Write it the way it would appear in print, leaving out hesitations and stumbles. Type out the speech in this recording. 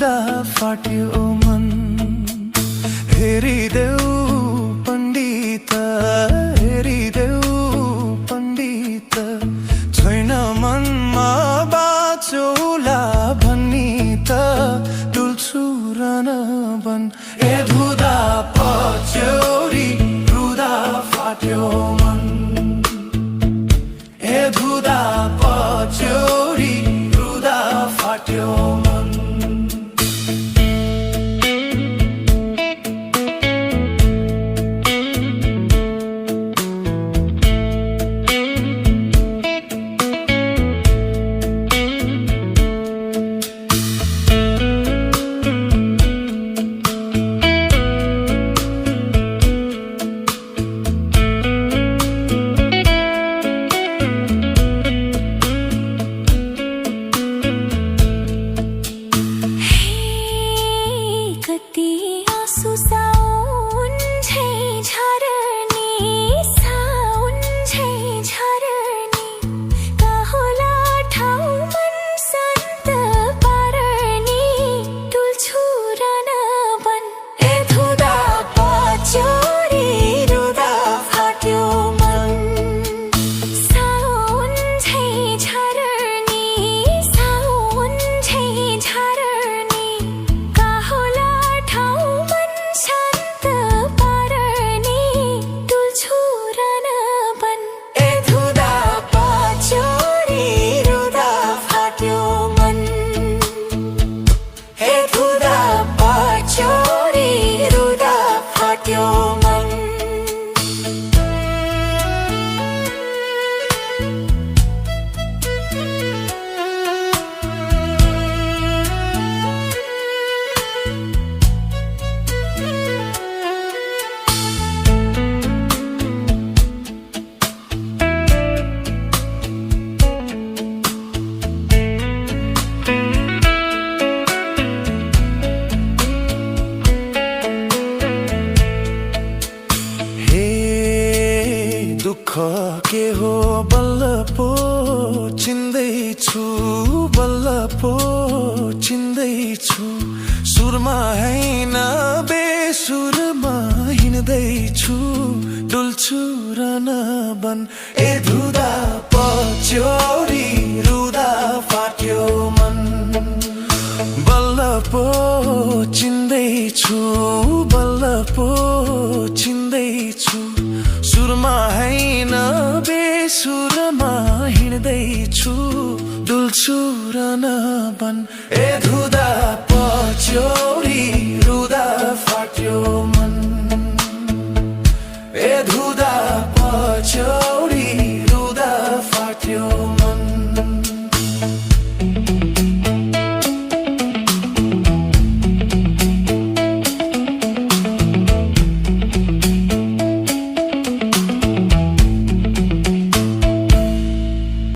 रुदा फाट्यो मन हेरिदेऊ पण्डित हेरिदेऊ पण्डित छैन मनमा बाँचौला भन्नी त डुल्छु र नबन ए धुदा पछ्यौरी रुदा फाट्यो मन ए धुदा पछ्यौरी रुदा फाट्यो मन दुःख के हो बल्ल पो चिन्दैछु बल्ल पो चिन्दैछु सुरमा हैन बेसुरमा हिँड्दैछु डुल्छु र नबन ए धुदा पछ्यौरी रुदा फाट्यो मन बल्ल पो चिन्दैछु बल्ल पो चिन्दैछु सुरमा हैन बेसुरमा हिँड्दैछु डुल्छु र नबन ए धुदा